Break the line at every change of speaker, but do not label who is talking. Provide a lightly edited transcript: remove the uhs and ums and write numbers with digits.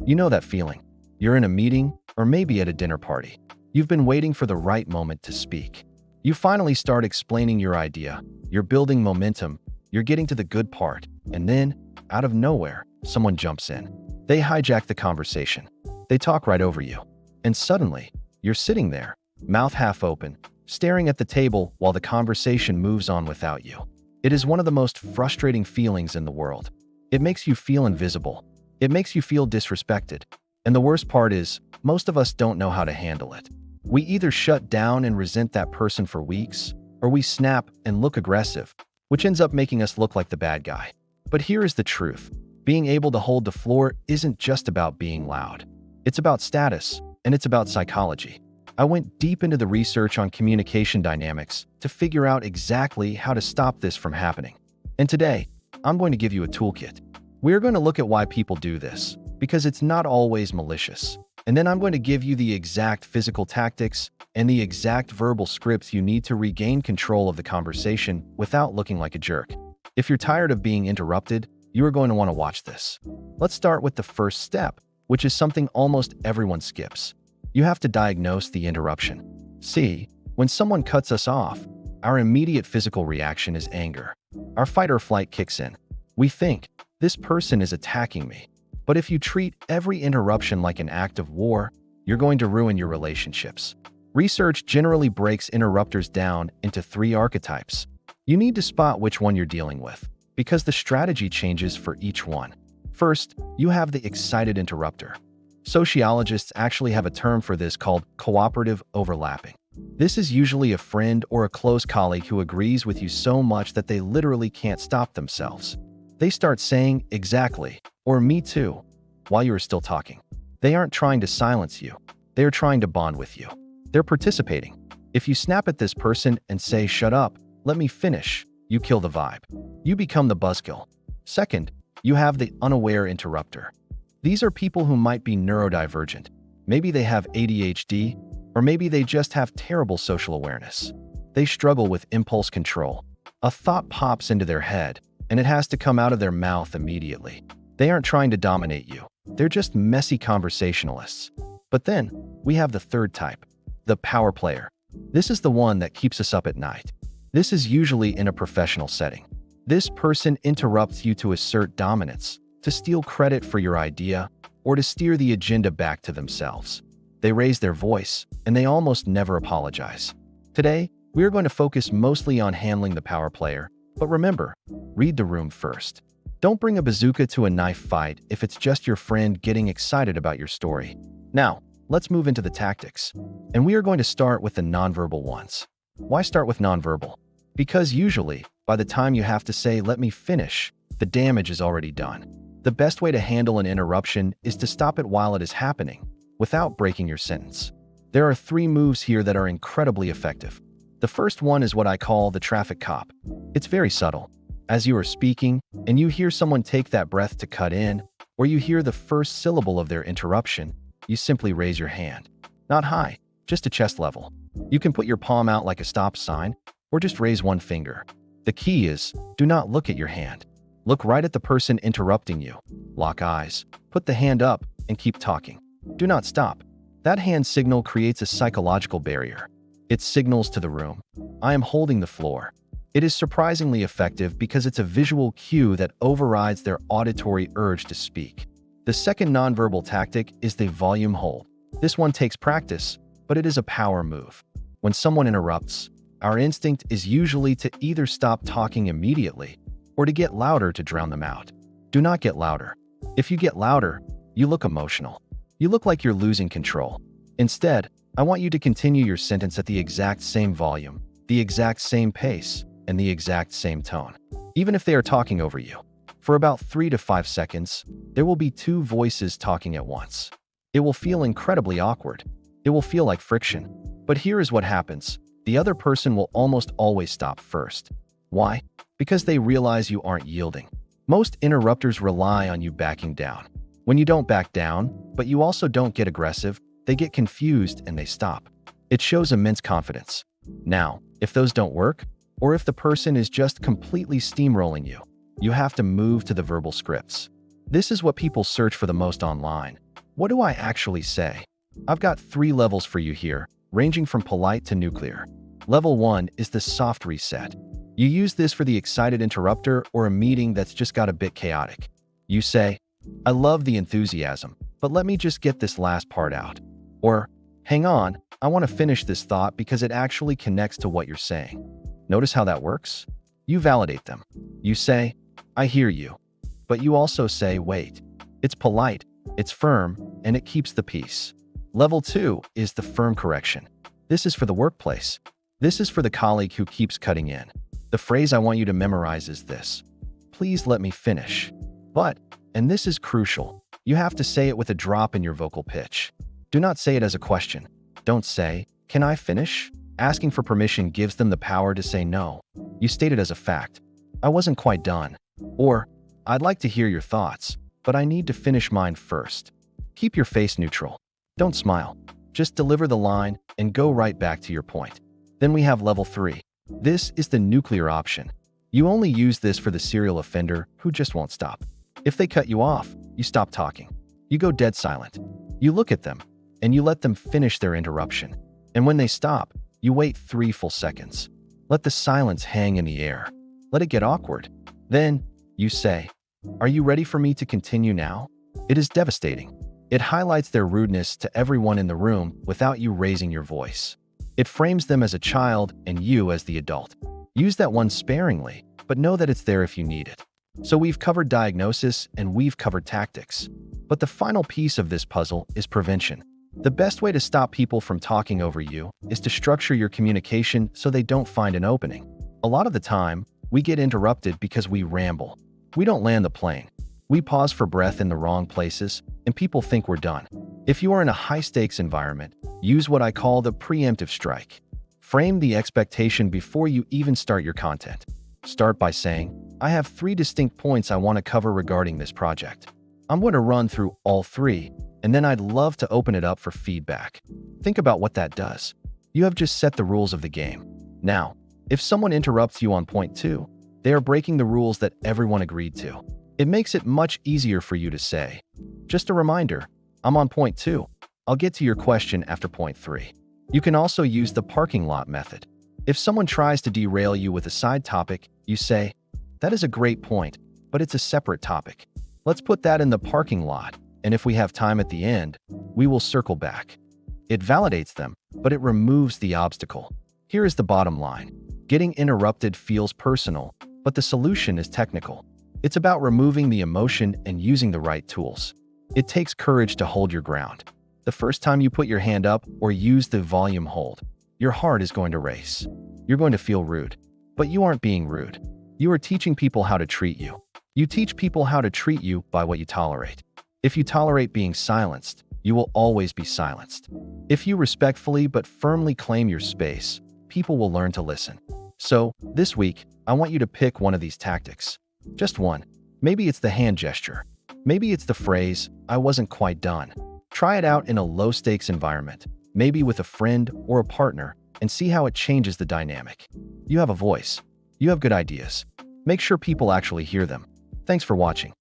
You know that feeling. You're in a meeting or maybe at a dinner party. You've been waiting for the right moment to speak. You finally start explaining your idea. You're building momentum. You're getting to the good part. And then, out of nowhere, someone jumps in. They hijack the conversation. They talk right over you. And suddenly, you're sitting there, mouth half open, staring at the table while the conversation moves on without you. It is one of the most frustrating feelings in the world. It makes you feel invisible. It makes you feel disrespected. And the worst part is, most of us don't know how to handle it. We either shut down and resent that person for weeks, or we snap and look aggressive, which ends up making us look like the bad guy. But here is the truth. Being able to hold the floor isn't just about being loud. It's about status, and it's about psychology. I went deep into the research on communication dynamics to figure out exactly how to stop this from happening. And today, I'm going to give you a toolkit. We're going to look at why people do this, because it's not always malicious. And then I'm going to give you the exact physical tactics and the exact verbal scripts you need to regain control of the conversation without looking like a jerk. If you're tired of being interrupted, you are going to want to watch this. Let's start with the first step, which is something almost everyone skips. You have to diagnose the interruption. See, when someone cuts us off, our immediate physical reaction is anger. Our fight or flight kicks in. We think, this person is attacking me. But if you treat every interruption like an act of war, you're going to ruin your relationships. Research generally breaks interrupters down into 3 archetypes. You need to spot which one you're dealing with, because the strategy changes for each one. First, you have the excited interrupter. Sociologists actually have a term for this called cooperative overlapping. This is usually a friend or a close colleague who agrees with you so much that they literally can't stop themselves. They start saying, exactly, or me too, while you are still talking. They aren't trying to silence you. They are trying to bond with you. They're participating. If you snap at this person and say, shut up, let me finish, you kill the vibe. You become the buzzkill. Second, you have the unaware interrupter. These are people who might be neurodivergent. Maybe they have ADHD, or maybe they just have terrible social awareness. They struggle with impulse control. A thought pops into their head, and it has to come out of their mouth immediately. They aren't trying to dominate you. They're just messy conversationalists. But then, we have the third type, the power player. This is the one that keeps us up at night. This is usually in a professional setting. This person interrupts you to assert dominance, to steal credit for your idea, or to steer the agenda back to themselves. They raise their voice, and they almost never apologize. Today, we are going to focus mostly on handling the power player, but remember, read the room first. Don't bring a bazooka to a knife fight if it's just your friend getting excited about your story. Now, let's move into the tactics. And we are going to start with the nonverbal ones. Why start with nonverbal? Because usually, by the time you have to say, let me finish, the damage is already done. The best way to handle an interruption is to stop it while it is happening, without breaking your sentence. There are 3 moves here that are incredibly effective. The first one is what I call the traffic cop. It's very subtle. As you are speaking, and you hear someone take that breath to cut in, or you hear the first syllable of their interruption, you simply raise your hand. Not high, just to chest level. You can put your palm out like a stop sign, or just raise one finger. The key is, do not look at your hand. Look right at the person interrupting you. Lock eyes. Put the hand up and keep talking. Do not stop. That hand signal creates a psychological barrier. It signals to the room, I am holding the floor. It is surprisingly effective because it's a visual cue that overrides their auditory urge to speak. The second nonverbal tactic is the volume hold. This one takes practice, but it is a power move. When someone interrupts, our instinct is usually to either stop talking immediately or to get louder to drown them out. Do not get louder. If you get louder, you look emotional. You look like you're losing control. Instead, I want you to continue your sentence at the exact same volume, the exact same pace, and the exact same tone, even if they are talking over you. For about 3 to 5 seconds, there will be 2 voices talking at once. It will feel incredibly awkward. It will feel like friction. But here is what happens. The other person will almost always stop first. Why? Because they realize you aren't yielding. Most interrupters rely on you backing down. When you don't back down, but you also don't get aggressive, they get confused and they stop. It shows immense confidence. Now, if those don't work, or if the person is just completely steamrolling you, you have to move to the verbal scripts. This is what people search for the most online. What do I actually say? I've got 3 levels for you here, ranging from polite to nuclear. Level 1 is the soft reset. You use this for the excited interrupter or a meeting that's just got a bit chaotic. You say, I love the enthusiasm, but let me just get this last part out. Or, hang on, I want to finish this thought because it actually connects to what you're saying. Notice how that works? You validate them. You say, I hear you. But you also say, wait. It's polite, it's firm, and it keeps the peace. Level 2 is the firm correction. This is for the workplace. This is for the colleague who keeps cutting in. The phrase I want you to memorize is this. Please let me finish. But, and this is crucial, you have to say it with a drop in your vocal pitch. Do not say it as a question. Don't say, can I finish? Asking for permission gives them the power to say no. You state it as a fact. I wasn't quite done. Or, I'd like to hear your thoughts, but I need to finish mine first. Keep your face neutral. Don't smile. Just deliver the line and go right back to your point. Then we have level 3. This is the nuclear option. You only use this for the serial offender who just won't stop. If they cut you off, you stop talking. You go dead silent. You look at them, and you let them finish their interruption. And when they stop, you wait 3 full seconds. Let the silence hang in the air. Let it get awkward. Then, you say, are you ready for me to continue now? It is devastating. It highlights their rudeness to everyone in the room without you raising your voice. It frames them as a child and you as the adult. Use that one sparingly, but know that it's there if you need it. So we've covered diagnosis and we've covered tactics. But the final piece of this puzzle is prevention. The best way to stop people from talking over you is to structure your communication so they don't find an opening. A lot of the time, we get interrupted because we ramble. We don't land the plane. We pause for breath in the wrong places, and people think we're done. If you are in a high-stakes environment, use what I call the preemptive strike. Frame the expectation before you even start your content. Start by saying, I have 3 distinct points I want to cover regarding this project. I'm going to run through all 3, and then I'd love to open it up for feedback. Think about what that does. You have just set the rules of the game. Now, if someone interrupts you on point 2, they are breaking the rules that everyone agreed to. It makes it much easier for you to say, just a reminder, I'm on point 2. I'll get to your question after point 3. You can also use the parking lot method. If someone tries to derail you with a side topic, you say, that is a great point, but it's a separate topic. Let's put that in the parking lot, and if we have time at the end, we will circle back. It validates them, but it removes the obstacle. Here is the bottom line. Getting interrupted feels personal, but the solution is technical. It's about removing the emotion and using the right tools. It takes courage to hold your ground. The first time you put your hand up or use the volume hold, your heart is going to race. You're going to feel rude. But you aren't being rude. You are teaching people how to treat you. You teach people how to treat you by what you tolerate. If you tolerate being silenced, you will always be silenced. If you respectfully but firmly claim your space, people will learn to listen. So, this week, I want you to pick one of these tactics. Just one. Maybe it's the hand gesture. Maybe it's the phrase, I wasn't quite done. Try it out in a low-stakes environment, maybe with a friend or a partner, and see how it changes the dynamic. You have a voice. You have good ideas. Make sure people actually hear them. Thanks for watching.